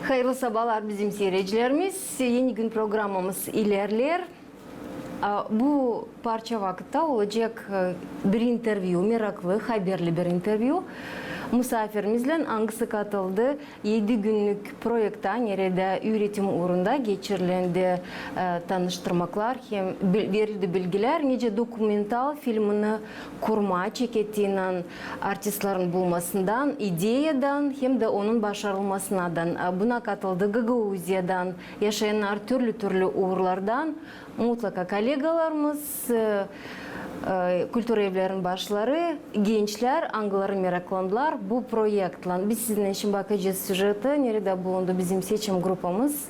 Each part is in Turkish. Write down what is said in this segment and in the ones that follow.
Hayırlı sabahlar bizim seyircilerimiz. Yeni gün programımız ilerler. Bu parça vakitte olacak bir interview, meraklı, haberli bir interview. Misafirimizle hangisi katıldı? 7 günlük projekte nerede üretim uğrunda geçirilendi tanıştırmaklar hem verildi bilgiler. Nece dokumental filmini kurma çekettiğinden artistlerin bulmasından, ideyadan hem de onun başarılmasından. Buna katıldı Gagauziya'dan, yaşayanlar türlü uğurlardan. Mutlaka kolegalarımız, kültür evlerinin başları, gençler, angıları meraklandılar. Bu projektle biz sizinle şimdi bakacağız süjeti. Nerede bulundu bizim seçim grupamız.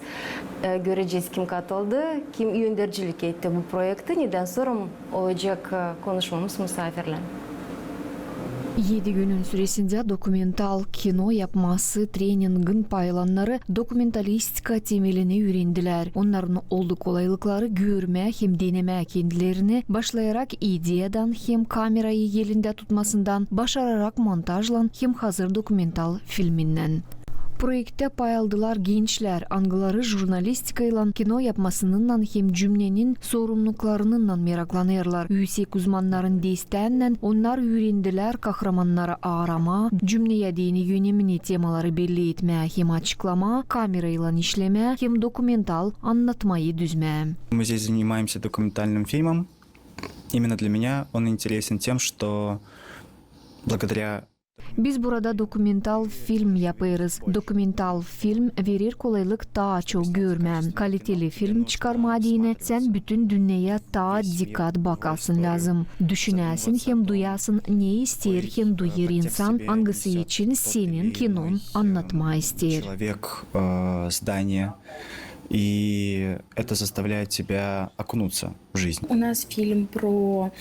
Göreceğiz kim katıldı, kim yöndericilik etti bu projekte. Neden sonra olacak konuşmamız misafirle. 7 günün süresinde dokumental kino yapması treningin paylanları dokumentalistika temelini öğrendiler. Onların oldu kolaylıkları görme hem deneme kendilerini başlayarak ideyadan hem kamerayı elinde tutmasından başararak montajlan hem hazır dokumental filminden. Projekte pay aldılar gençler, angıları jurnalistikayla kino yapmasından hem cümlenin sorumluluklarından meraklanırlar. Yüksek uzmanların desteğinden onlar öğrendiler kahramanları arama, cümleye dini yönemini temaları belli etme hem açıklama, kamerayla işleme hem dokumental anlatmayı düzme. Мы здесь занимаемся документальным фильмом. Именно для меня он интересен тем, что благодаря Biz burada dokumental film yaparız. Dokumental film verir kolaylık daha çok görmem. Kaliteli film çıkarmadığını sen bütün dünyaya daha dikkat bakasın lazım. Düşünesin hem duyasın ne ister hem duyar insan hangisi için senin kinon anlatma ister. Человек, здание, и это заставляет тебя окунуться в жизнь. У нас фильм про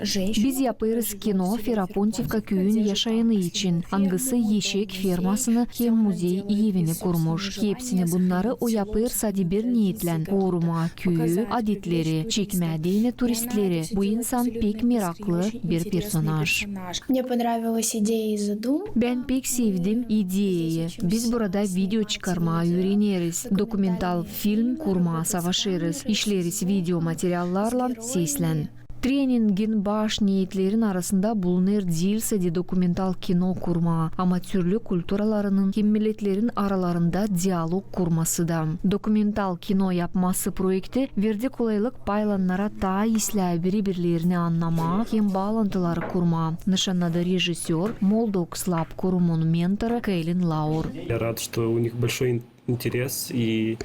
женщину. Biz yaparız kino Ferapontivka köyün yaşayanı için. Hangisi yeşek fermasını hem muzey evini kurmuş. Hepsini bunları o yapır sadece bir niyetle. Koruma köyü, adetleri, çekmediğini turistleri. Bu insan pek meraklı bir personaj. Мне понравилась идея и задум. Ben pek sevdim ideyi. Biz burada video çıkarmayı öğreniriz. Dokumental film kurma savaşırız. İşleriz video materyallarla seslen. Treningin baş niyetlerin arasında bulunur değilse de dokumental kino kurma, ama türlü külturalarının hem milletlerin aralarında diyalog kurması da. Dokumental kino yapması projekti verdi kolaylık paylanlara daha isla birbirlerini anlama hem bağlantıları kurma. Nişanladı rejisör Moldok Slab kurumunun mentoru Kaylin Laur. Я рад, что у них большой интерес и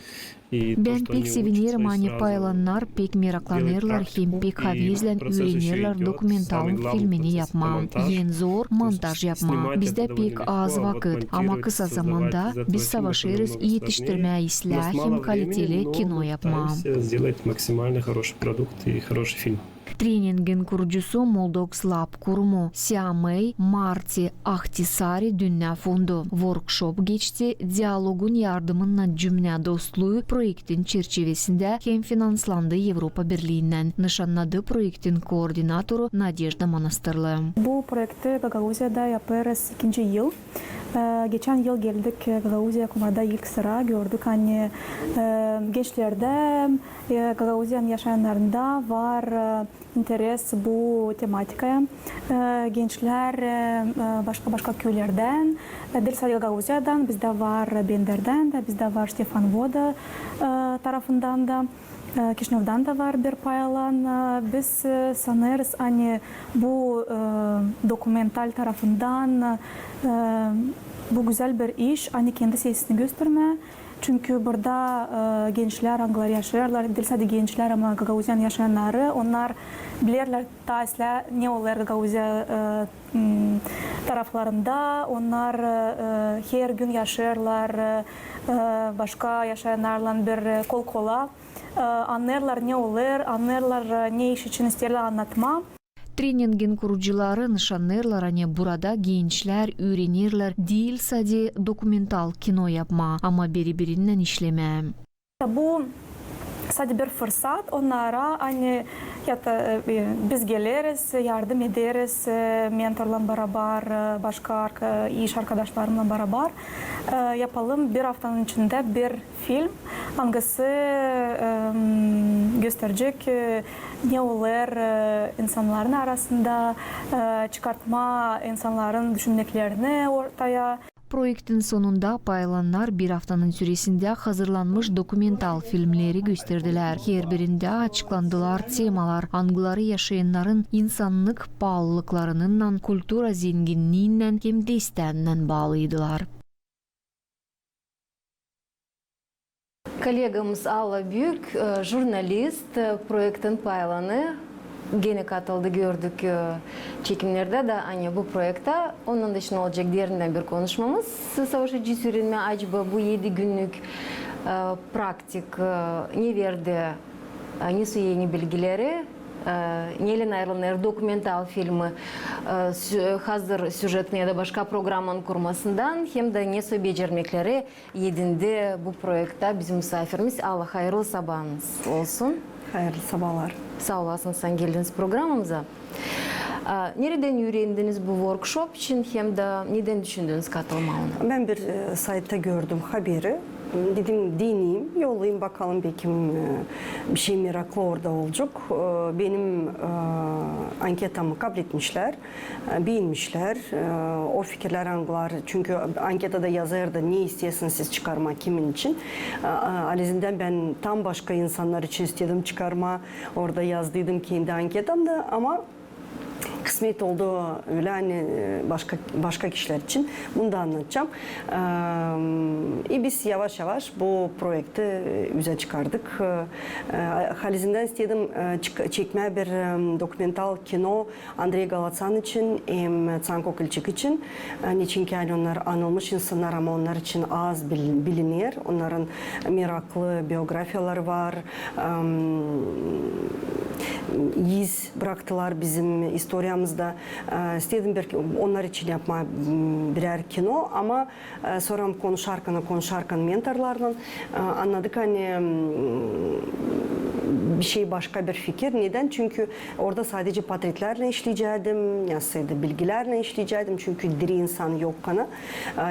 Ben pek sevinirim hani paylanlar pek meraklanırlar hem pek havezlen öğrenirler dokumental filmini yapma. En zor montaj yapma. Bizde pek az vakit ama kısa zamanda biz savaşırız yetiştirme islah hem kaliteli kino yapma. сделать максимально хороший продукт и хороший фильм. Treningin kurucusu Moldok Slab kurumu Siamey Marti Ahtisari Dünya Fondu workshop geçti. Diyalogun yardımıyla cümle dostluğu projektin çerçevesinde hem finanslandı Avrupa Birliği'nden. Nişanladı projektin koordinatörü Nadejda Manastırlı. Bu projekti Gagauziya'da yaparız ikinci yıl. Geçen yıl geldik Gagauzya Kuma'da ilk sıra gördük. Hani gençlerde, Gagauziya'nın yaşayanlarında var interes bu tematikaya. Gençler başka köylerden, değil sadece Gagauziya'dan, bizde var Bender'den de, bizde var Stefan Voda tarafından da. Kişinev'den de var bir paylan. Biz sanırız hani bu dokumental tarafından bu güzel bir iş, hani kendi sesini gösterme. Çünkü burada gençler Anglar yaşarlar, değil sadece gençler ama Gagauzyan yaşayanları, onlar bilirler tarzla ne olur Gagauzya taraflarında, onlar her gün yaşarlar, başka yaşayanlarla bir kol kola. Anlarlar ne olur, anlarlar ne iş için isterler anlatma. Treningin kurucuları nişanlarlar hani burada gençler öğrenirler değil sadece dokumental kino yapma ama birbirinden işleme. Bu sadece bir fırsat onlara hani ya da biz geliriz, yardım ederiz, mentorla beraber, başka iş arkadaşlarımla beraber yapalım. Bir haftanın içinde bir film hangisi gösterecek ne olur insanların arasında çıkartma insanların düşündüklerini ortaya. Proyektin sonunda paylananlar bir haftanın süresinde hazırlanmış dokumental filmleri gösterdiler. Her birinde açıklandılar temalar, angıları yaşayanların insanlık bağlılıklarının, kultura zenginliğinden hem de isteğinden bağlıydılar. Kollegamız Alla Büyük, jurnalist, projektin paylanı. Gene katıldı, gördük çekimlerde de hani bu projekte. Onun dışında olacak diğerinden bir konuşmamız. Savaşıcı sürenme acaba bu 7 günlük praktik ne verdi, ne yeni bilgileri, neyle ayrılanlar dokumental filmi hazır süjetini ya da başka programın kurmasından hem de ne becermekleri yedindi bu projekte bizim misafirimiz. Allah hayırlı sabahınız olsun. Hayırlı sabahlar. Sağ olasın sen geldiniz programımıza. Nereden öğrendiniz bu workshop için hem de neden düşündünüz katılmağını? Ben bir saytta gördüm haberi. Dedim dinleyeyim, yollayayım bakalım belki bir şey meraklı orada olacak. Benim anketamı kabul etmişler, beğenmişler. O fikirler angular. Çünkü anketada yazardı ne istiyorsunuz siz çıkarma kimin için. Alizinden ben tam başka insanlar için istedim çıkarma. Orada yazdıydım kendi anketamda ama kısmet oldu öyle hani başka kişiler için bunu da anlatacağım. Biz yavaş yavaş bu projekti yüze çıkardık. Halizinden istedim çekme bir dokumental kino Andrei Galatsan için hem Tsanko Kılçık için. Niçin yani onlar anılmış insanlar ama onlar için az bilinir. Onların meraklı biyografiyaları var. İz bıraktılar bizim historiamızda. İstedim onlar için yapma birer kino ama sonra konuşarken mentorlarla anladık hani bir şey başka bir fikir. Neden? Çünkü orada sadece portretlerle işleyecektim, yazsaydı bilgilerle işleyecektim. Çünkü diri insan yok kana.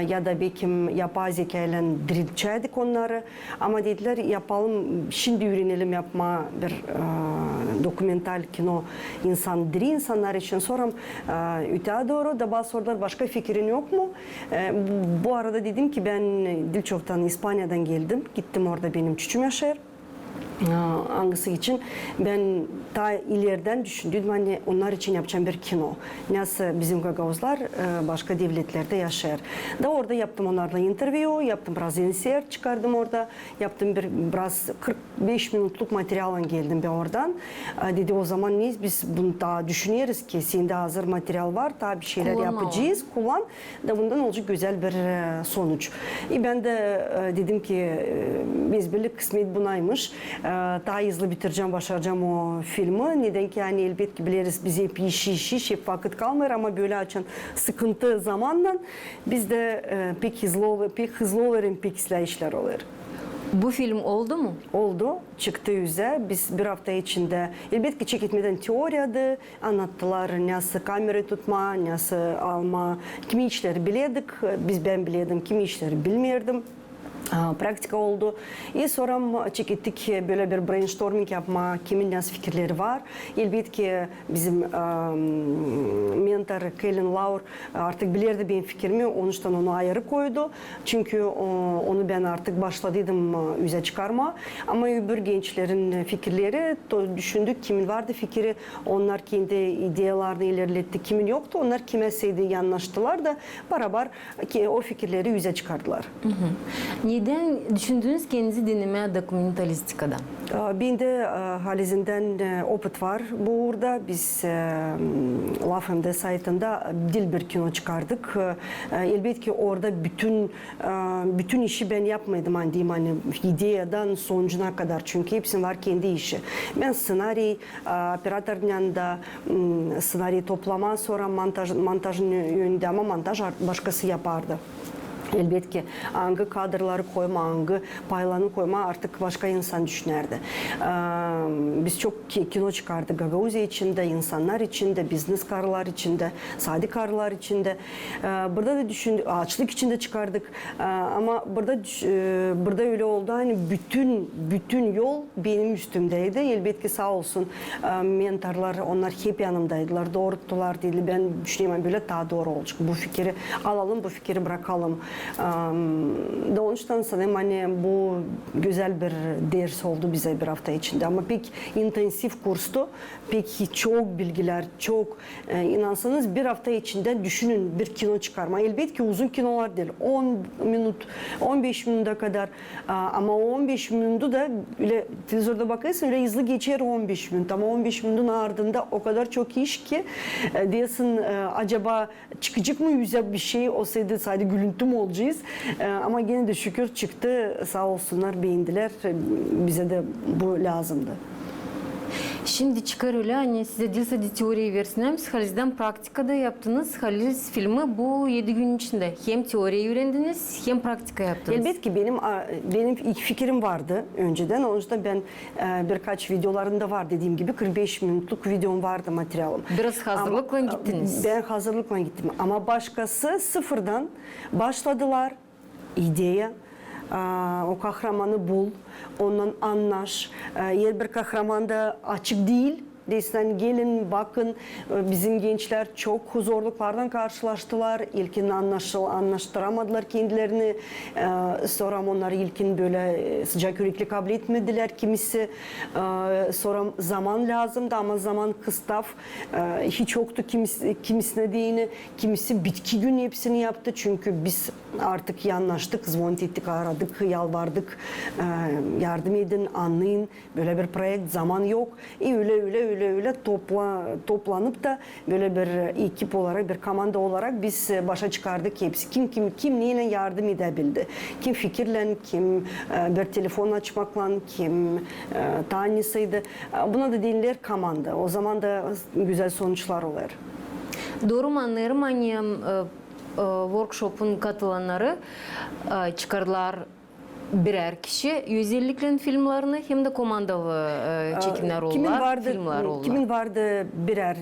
Ya da belki yapay zeka ile diriltecektik onları. Ama dediler yapalım, şimdi öğrenelim yapma bir dokumental kino diri insanlar için. Sonra öteye doğru da bazı sorular başka fikrin yok mu? Bu arada dedim ki ben Dilçok'tan İspanya'dan geldim. Gittim orada benim çocuğum yaşar. Hangisi için ben daha ileriden düşündüm hani onlar için yapacağım bir kino. Nasıl bizim Gagavuzlar başka devletlerde yaşar. Da orada yaptım onlarla interview, yaptım biraz insert çıkardım orada. Yaptım biraz 45 minutluk materyalla geldim ben oradan. Dedi o zaman neyiz biz bunu daha düşünüyoruz ki sende hazır materyal var daha bir şeyler yapacağız. Kullan da bundan olacak güzel bir sonuç. Ben de dedim ki biz birlik kısmet bunaymış. Daha hızlı bitireceğim, başaracağım o filmi. Neden ki yani elbette biliriz bize hep iş hep vakit kalmıyor ama böyle açan sıkıntı zamanla biz de pek hızlı olurum, pek işler olur. Bu film oldu mu? Oldu. Çıktı yüze. Biz bir hafta içinde elbette çekitmeden teoriyada anlattılar. Nasıl kamera tutma, nasıl alma. Kimi işleri biliyorduk. Ben biliyordum. Kimi işleri bilmiyordum. Praktika oldu. Sonra çekittik böyle bir brainstorming yapma, kimin nasıl fikirleri var. Elbette ki bizim mentor Kellen Laur artık bilirdi benim fikrimi, onun için onu ayrı koydu. Çünkü onu ben artık başladıydım yüze çıkarma. Ama öbür gençlerin fikirleri düşündük kimin vardı fikri, onlar kendi idealarını ilerletti, kimin yoktu, onlar kime sevdi yanlaştılar da beraber o fikirleri yüze çıkardılar. Neden düşündünüz kendinizi deneme dokumentalistikada? Ben de Halizinden opet var. Burada biz LAFM'de saytında dil bir kino çıkardık. Elbette ki orada bütün işi ben yapmadım hani ideyadan sonucuna kadar. Çünkü hepsinin var kendi işi. Ben ssenaryo, operatörün yanında ssenaryo toplama sonra montajın yönünde ama montaj başkası yapardı. Elbette ki hangi kadrları koyma, hangi paylarını koyma artık başka insan düşünerdi. Biz çok kino çıkardık Gagauzya içinde, insanlar içinde, business karılar içinde, sadi karılar içinde. Burada da düşündük, açlık içinde çıkardık. Ama burada öyle oldu. Hani bütün yol benim üstümdeydi. Elbette ki sağ olsun mentorlar, onlar hep yanımdaydılar. Doğrulttular dedi. Ben düşünüyorum böyle daha doğru olacak. Bu fikri alalım, bu fikri bırakalım. Da onun için sanırım hani bu güzel bir ders oldu bize bir hafta içinde ama pek intensif kurstu, pek çok bilgiler, çok inansanız bir hafta içinde düşünün bir kino çıkarma. Elbette ki uzun kinolar değil, 10 minut, 15 minuta kadar ama 15 minutu da öyle televizyonda bakarsın öyle hızlı geçer 15 minut ama 15 minutun ardında o kadar çok iş ki diyorsun acaba çıkacak mı güzel bir şey olsaydı sadece gülüntü mü olacağız? Ama gene de şükür çıktı. Sağ olsunlar beğendiler. Bize de bu lazımdı. Şimdi çıkarılı hani size dil sadi teoriyi versinemiz. Haliz'den praktikada yaptınız. Haliz filmi bu 7 gün içinde. Hem teoriyi öğrendiniz hem praktika yaptınız. Elbette ki benim ilk fikrim vardı önceden. Onun için ben birkaç videolarında var dediğim gibi 45 minutluk videom vardı materyalım. Biraz hazırlıkla gittiniz. Ben hazırlıkla gittim. Ama başkası sıfırdan başladılar. İdeya. O kahramanı bul, ondan anlaş. Eğer bir kahraman da açık değil, desin gelin bakın bizim gençler çok zorluklardan karşılaştılar. İlkin anlaştıramadılar kendilerini. Sonra onlar ilkin böyle sıcak yürekli kabul etmediler kimisi. Sonra zaman lazımdı ama zaman kıstaf. Hiç yoktu kimisine değini. Kimisi bitki gün hepsini yaptı. Çünkü biz artık yanlaştık, zvont ettik, aradık, yalvardık. Yardım edin, anlayın. Böyle bir proje zaman yok. Öyle toplanıp da böyle bir ekip olarak, bir komanda olarak biz başa çıkardık hepsi. Kim neyle yardım edebildi? Kim fikirle, kim bir telefon açmakla, kim tanesiydi. Buna da denilir komanda. O zaman da güzel sonuçlar olur. Doğru mu anlarım? Hani workshop'un katılanları çıkardılar birer kişi. Özellikle filmlerini hem de komandalı çekimler oldular, filmler oldular. Kimin vardı birer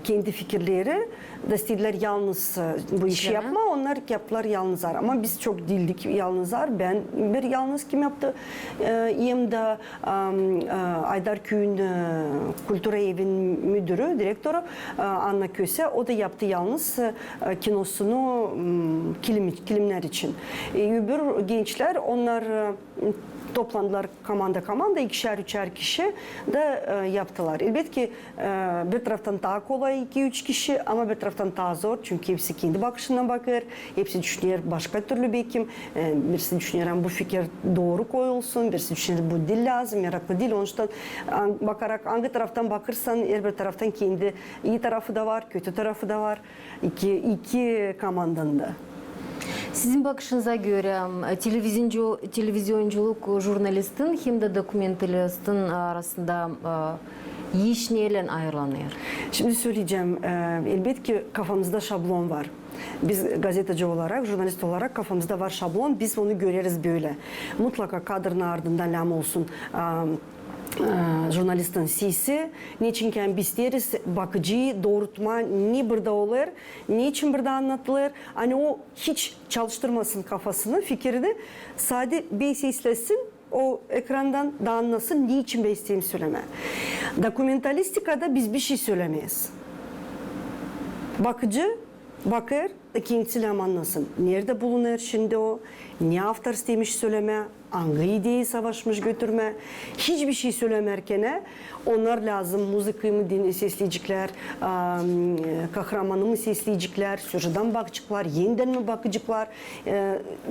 kendi fikirleri da istediler yalnız bu işi yapma. Onlar yaptılar yalnızlar. Ama biz çok dildik yalnızlar. Ben bir yalnız kim yaptı? Hem de Aydarköy'ün Kültür Evi'nin müdürü, direktörü Anna Köse. O da yaptı yalnız kinosunu kilimler için. Öbür gençler onlar toplandılar komanda ikişer-üçer kişi de yaptılar. Elbette ki bir taraftan daha kolay 2-3 kişi ama bir taraftan daha zor çünkü hepsi kendi bakışından bakır. Hepsi düşünüyor başka türlü belki. Birisi düşünüyor bu fikir doğru koyulsun, birisi düşünüyor bu dil lazım, meraklı dil. Onun için bakarak hangi taraftan bakırsan her bir taraftan kendi iyi tarafı da var, kötü tarafı da var. İki komandanın da. Sizin bakışınıza göre televizyonculuk jurnalistin hem de dokumentalistin arasında iş neyle ayrılanıyor? Şimdi söyleyeceğim. Elbette ki kafamızda şablon var. Biz gazeteci olarak, jurnalist olarak kafamızda var şablon. Biz onu göreriz böyle. Mutlaka kadrın ardından lam olsun. Jurnalistin sesi, niçinken biz deriz bakıcıyı doğrultma ne burada olur, niçin burada anlatılır. Hani o hiç çalıştırmasın kafasını, fikrini. Sadece bir seslesin, o ekrandan da anlasın niçin ben isteyeyim söyleme. Dokumentalistikada biz bir şey söylemeyiz. Bakıcı bakır, kendisiyle anlasın. Nerede bulunur şimdi o? Ne avtar istemiş söyleme? Hangi ideyi savaşmış götürme? Hiçbir şey söylemerken onlar lazım. Müziğimi sesleyecekler, kahramanımı sesleyecekler, sözden bakacaklar, yeniden mi bakacaklar?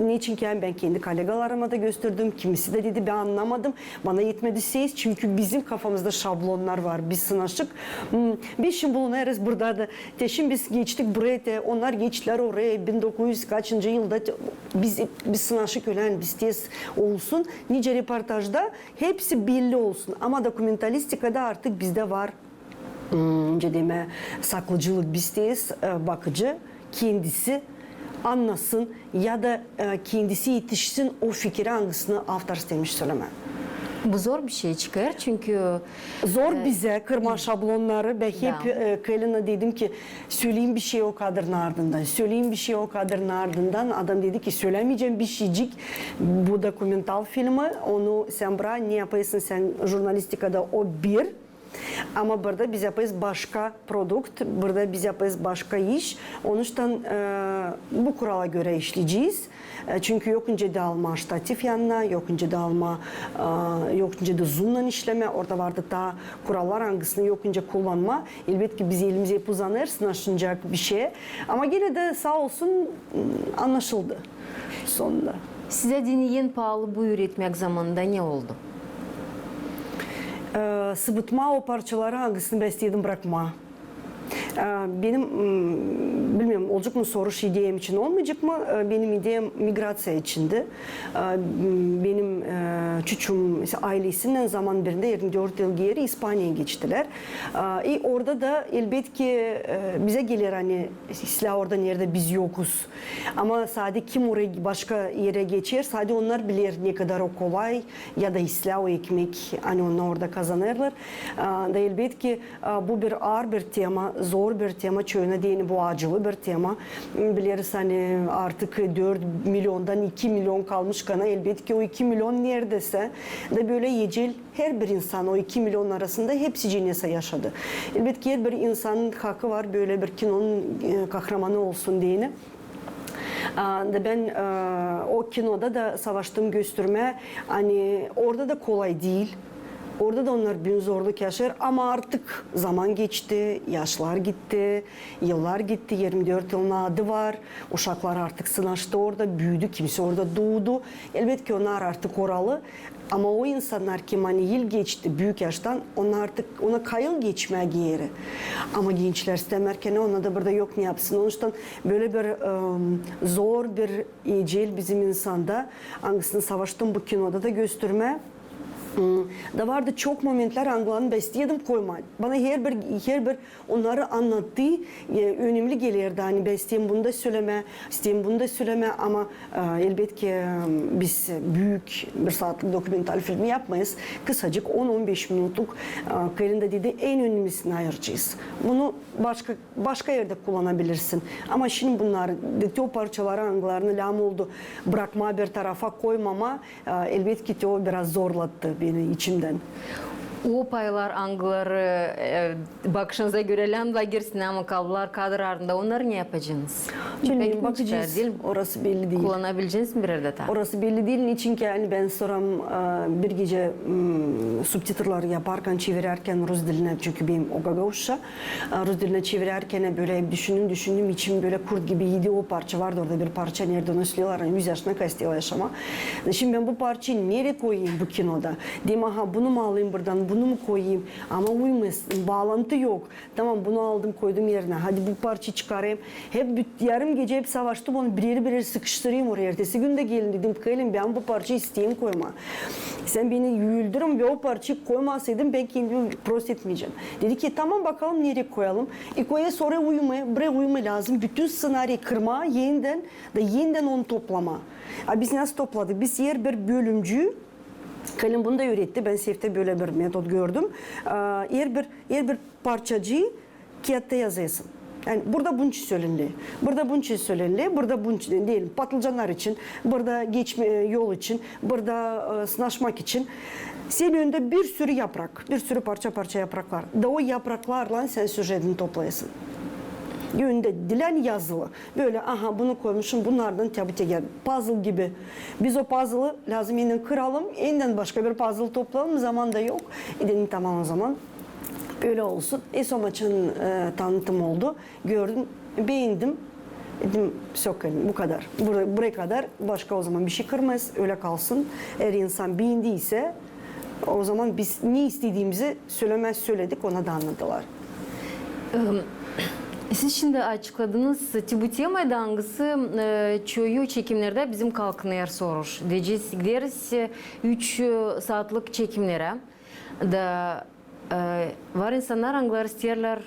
Niçinken ben kendi kolegalarıma da gösterdim. Kimisi de dedi ben anlamadım. Bana yetmedi ses çünkü bizim kafamızda şablonlar var. Biz sınaştık. Biz şimdi bulunarız burada da. Şimdi biz geçtik buraya da. Onlar geçtiler oraya. 1900 kaçıncı yılda biz sınaşık ölen biz tez olsun. Nice reportajda hepsi belli olsun. Ama dokumentalistikada artık bizde var. Saklıcılık bizdeyiz. Bakıcı kendisi anlasın ya da kendisi yetişsin o fikri hangisini автор istemiş söyleme. Bu zor bir şey çıkar çünkü Zor bize kırma şablonları. Ben hep Kalin'a dedim ki söyleyeyim bir şey o kadarın ardından. Söyleyeyim bir şey o kadarın ardından. Adam dedi ki söylemeyeceğim bir şeycik. Bu dokumental filmi. Onu sen bırak ne yapıyorsun sen jurnalistikada o bir. Ama burada biz yapıyoruz başka produkt, burada biz yapıyoruz başka iş. Onun için bu kurala göre işleyeceğiz. Çünkü yok önce de alma ştatif yanına, yok önce de alma, yok önce de zoom'la işleme. Orada vardı da kurallar hangisini yok önce kullanma. Elbette biz elimize hep uzanır, sınavlaşacak bir şey. Ama yine de sağ olsun anlaşıldı sonunda. size dinleyen pahalı bu üretmek zamanında ne oldu? Sıvıtma o parçaları hangisini besledim bırakma. Benim bilmiyorum olacak mı soruş ideyam için olmayacak mı? Benim ideyam migrasya içindi. Benim çocuğum ailesinden zaman birinde 24 yıl geri İspanya'ya geçtiler. Orada da elbet ki bize gelir hani silah orada nerede biz yokuz. Ama sadece kim oraya başka yere geçer sadece onlar bilir ne kadar o kolay ya da silah o ekmek hani onlar orada kazanırlar. Da elbet ki bu bir ağır bir tema, zor bir tema, çöğüne değil bu acılı bir tema. Biliriz hani artık 4 milyondan 2 milyon kalmış kana elbette ki o 2 milyon neredeyse de böyle yecil her bir insan o 2 milyon arasında hepsi cinese yaşadı. Elbette ki her bir insanın hakkı var böyle bir kinonun kahramanı olsun diyene. Ben o kinoda da savaştığım gösterme hani orada da kolay değil. Orada da onlar bir zorluk yaşar ama artık zaman geçti, yaşlar gitti, yıllar gitti, 24 yılın adı var. Uşaklar artık sınaştı orada, büyüdü, kimse orada doğdu. Elbette ki onlar artık oralı. Ama o insanlar kim hani yıl geçti büyük yaştan onlar artık ona kayıl geçmeye geri. Ama gençler istemerken ona da burada yok ne yapsın. Onun için böyle bir zor bir ecel bizim insanda hangisini savaştım bu kinoda da gösterme. Da vardı çok momentler Angla'nın besleyedim koyma. Bana her bir onları anlattı. Önemli gelirdi hani besteyim bunu da söyleme, isteyim bunu da söyleme ama elbette ki biz büyük bir saatlik dokumental filmi yapmayız. Kısacık 10-15 minutluk Kalin'de dedi en önemlisini ayıracağız. Bunu başka yerde kullanabilirsin. Ama şimdi bunlar o parçaları Angla'larını lam oldu. Bırakma bir tarafa koymama elbette ki o biraz zorlattı beni içimden. O paylar angları bakışınıza göre lager sinema kablolar kadr ardında onları ne yapacaksınız? Bilmiyorum bakacağız. Orası belli değil. Kullanabileceğiniz mi birer detay? Orası belli değil. Niçin ki yani ben soram bir gece subtitrları yaparken çevirirken Rus diline çünkü benim o gagavuşa Rus diline çevirirken böyle düşündüm içim böyle kurt gibi yedi o parça vardı orada bir parça nereden üstlüyorlar 100 yaşına kastıyla yaşama. Şimdi ben bu parçayı nereye koyayım bu kinoda? Diyeyim aha bunu mu alayım buradan bunu mu koyayım? Ama uymaz. Bağlantı yok. Tamam bunu aldım koydum yerine. Hadi bu parçayı çıkarayım. Hep yarım gece hep savaştım onu birer sıkıştırayım oraya. Ertesi gün de gelin dedim. Kaylin ben bu parçayı isteyeyim koyma. Sen beni yüldürün ve o parçayı koymasaydım ben kendimi prost etmeyeceğim. Dedi ki tamam bakalım nereye koyalım. Koya sonra buraya uyuma lazım. Bütün senaryoyu kırma yeniden onu toplama. Biz nasıl topladık? Biz yer bir bölümcü Kalin bunu da öğretti. Ben Sef'te böyle bir metod gördüm. Yer bir parçacıyı kağıtta yazıyorsun. Yani burada bunun için söylenili, burada bunun için söylenili, burada bunun için diyelim patlıcanlar için, burada geçme yol için, burada sınaşmak için. Senin önünde bir sürü yaprak, bir sürü parça yapraklar. Da o yapraklarla sen süjetini toplayasın. Yönde dilen yazılı. Böyle aha bunu koymuşum bunlardan tabi teker. Puzzle gibi. Biz o puzzle'ı lazım yeniden kıralım. Yeniden başka bir puzzle toplayalım. Zaman da yok. Dedim tamam o zaman. Öyle olsun. Son maçın tanıtım oldu. Gördüm. Beğendim. Dedim sökelim bu kadar. Buraya kadar başka o zaman bir şey kırmaz. Öyle kalsın. Eğer insan beğendiyse o zaman biz ne istediğimizi söyledik ona da anladılar. Siz şimdi açıkladınız. Bu temada hangisi çoğu çekimlerde bizim kalkınıyor soruş. Gideriz 3 saatlik çekimlere. Da var insanlar anglar isterler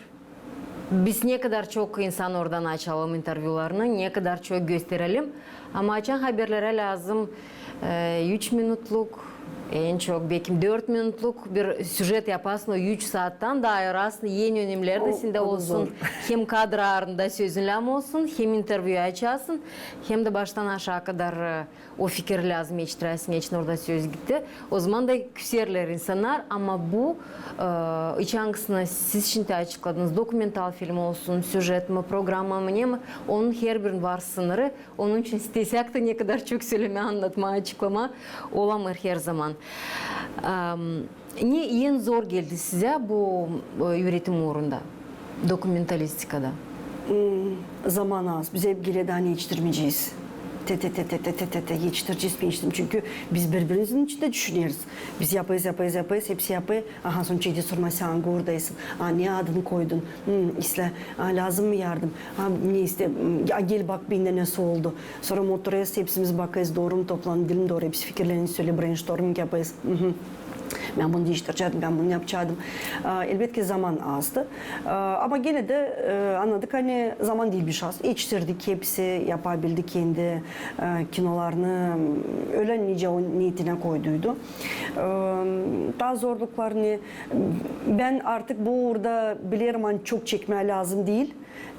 Biz ne kadar çok insan oradan açalım interviewlarını, ne kadar çok gösterelim. Ama açan haberlere lazım 3 minutluk, en çok belki 4 minutluk bir süjet yaparsın o 3 saatten daha arasında en önemlileri de sende olsun. Hem kadrlarında sözünlem olsun, hem interview açarsın, hem de baştan aşağı kadar o fikir lazım yetiştiresin için orada söz gitti. O zaman da küserler insanlar ama bu içerisinde siz şimdi açıkladınız dokumental film olsun, süjet mi, program mı ne mi onun her birinin var sınırı. Onun için istesek de ne kadar çok söyleme, anlatma, açıklama olamır her zaman. Ne en zor geldi size bu üretim uğrunda, dokumentalistikada? Zaman az. Biz hep geleden yetiştirmeyeceğiz. Yetiştireceğiz. Çünkü biz birbirimizin içinde düşünüyoruz. Biz yapayız, hepsi yapayız. Aha sonra şeyde sorma sen oradayısın. Ne adını koydun? İsle, lazım mı yardım? Ne iste? Gel bak bende nasıl oldu? Sonra motorayız, hepsimiz bakayız, doğru mu toplandı, dilim doğru, hepsi fikirlerini söyle, brainstorming yapayız. Ben bunu değiştireceğim, ben bunu yapacaktım. Elbette zaman azdı. Ama gene de anladık hani zaman değil bir şans. Yetiştirdik, hepsi yapabildi kendi kinolarını. Öyle nice o niyetine koyduydu. Daha zorluklarını ben artık bu uğurda bilirim hani çok çekmeye lazım değil.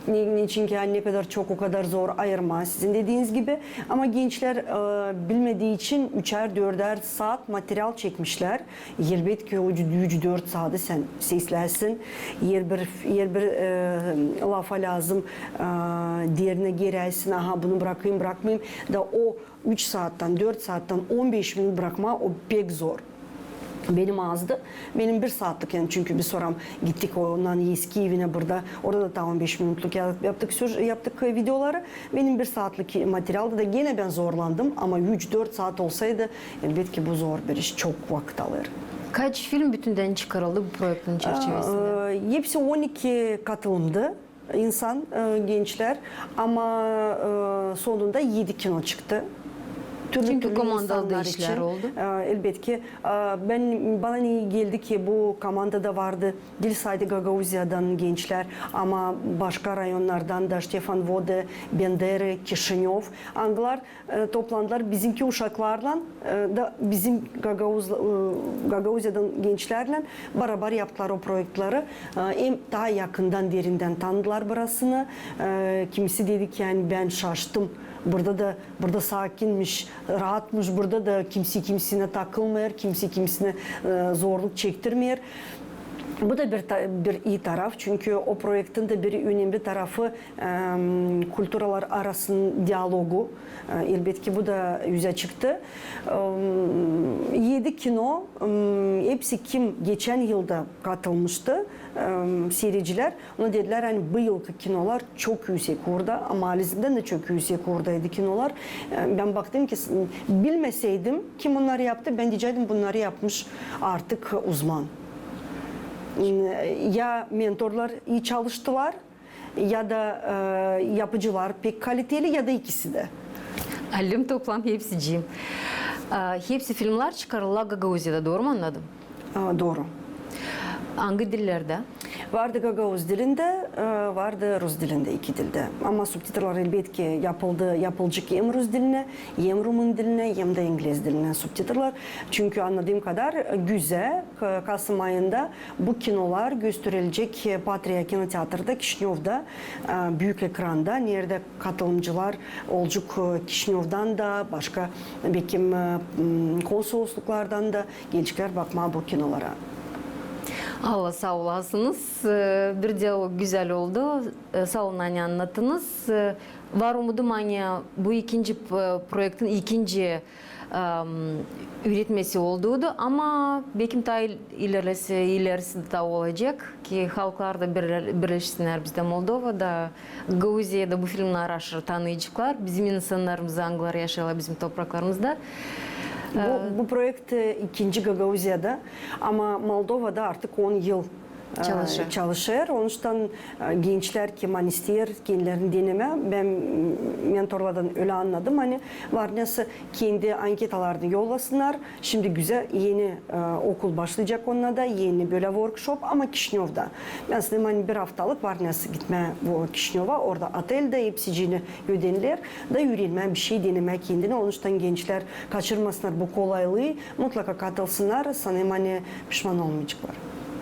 Niçin ki ne kadar çok o kadar zor ayırma sizin dediğiniz gibi. Ama gençler bilmediği için 3'er 4'er saat materyal çekmişler. Elbette ki o 3-4 saati sen seslersin. Yer bir lafa lazım. Diğerine girersin. Aha bunu bırakmayayım. Da o 3 saatten 4 saatten 15 minut bırakma o pek zor. Benim azdı. Benim 1 saatlik yani çünkü bir soram gittik ondan eski evine burada. Orada da tam 15 minutluk yaptık videoları. Benim 1 saatlik materyalda da gene ben zorlandım ama 3-4 saat olsaydı elbette ki bu zor bir iş. Çok vakit alır. Kaç film bütünden çıkarıldı bu projektin çerçevesinde? Hepsi 12 katılımdı insan, gençler ama sonunda 7 kino çıktı. Çünkü komandalı işler oldu. Elbette ki bana iyi geldi ki bu komandada vardı Dilsaydı Gagauzya'dan gençler ama başka rayonlardan da Stefan Vode, Bendere, Kişinyov. Anglar toplandılar bizimki uşaklarla da bizim Gagauzya'dan gençlerle beraber yaptılar o projeleri. Daha yakından derinden tanıdılar burasını. Kimisi dedi ki yani ben şaştım. Burada sakinmiş, rahatmış. Burada da kimse kimsine takılmıyor, kimse kimsine zorluk çektirmiyor. Bu da bir iyi taraf çünkü o projektin de bir önemli tarafı kültürler arasında diyalogu. Elbette ki bu da yüze çıktı. 7 kino, hepsi kim geçen yılda katılmıştı seyirciler. Ona dediler hani bu yılki kinolar çok yüksek orada ama Alizm'den de çok yüksek oradaydı kinolar. Ben baktım ki bilmeseydim kim bunları yaptı ben diyecektim bunları yapmış artık uzman. Ya mentorlar iyi çalıştılar ya da yapıcılar pek kaliteli ya da ikisi de. Halim toplam hepsiciyim. Hepsi filmler çıkarıla Gagauzya'da, doğru mu anladım? Doğru. Hangi dillerde? Vardı Gagauz dilinde, vardı Rus dilinde, 2 dilde. Ama subtitrler elbette ki yapılacak hem Rus diline, hem Rumun diline, hem de İngiliz diline subtitrler. Çünkü anladığım kadar güzel, Kasım ayında bu kinolar gösterilecek Patria Kinoteatr'da, Kişinyov'da, büyük ekranda. Nerede katılımcılar olacak Kişinyov'dan da, başka belki konsolosluklardan da gelecekler bakma bu kinolara. Allah sağ olasınız. Bir diyalog güzel oldu. Sağ olun anne anlattınız. Var umudum anne bu ikinci projektin ikinci üretmesi olduğu ama belki daha ilerisi de olacak ki halklar da birleşsinler bizde Moldova'da, Gagauziya'da bu filmler aşırı tanıyacaklar. Bizim insanlarımız, Anglar yaşıyorlar bizim topraklarımızda. Bu projekt ikinci Gagauzya'da ama Moldova'da artık 10 yıl Çalışır. Onuştan gençler kim hani ister kendilerini deneme. Ben mentorlardan öyle anladım. Hani var nasıl kendi anketalarını yollasınlar. Şimdi güzel yeni okul başlayacak onunla da yeni böyle workshop ama Kişinyov'da. Mesela hani bir haftalık var nasıl gitme bu Kişinyov'a. Orada otelde hepsicini ödenirler. Da yürüyülme bir şey deneme kendine. Onuştan gençler kaçırmasınlar bu kolaylığı. Mutlaka katılsınlar. Sanırım hani pişman olmayacaklar.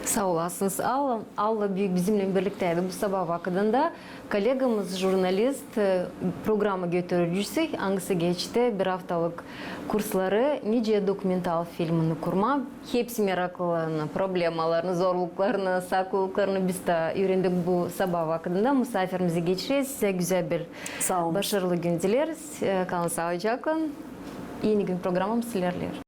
Sağ olasınız. Allah Büyük bizimle birlikteydi bu sabah vakitinde. Kolegamız, jurnalist, programı götürücüsü hangisi geçti bir haftalık kursları, nice dokumental filmini kurma. Hepsi meraklarını, problemalarını, zorluklarını, saklılıklarını biz de öğrendik bu sabah vakitinde. Misafirimize geçeceğiz. Size güzel bir Sağ olun. başarılı gün dileriz. Kalın sağlıcakla. Yeni gün programımız ilerliyor.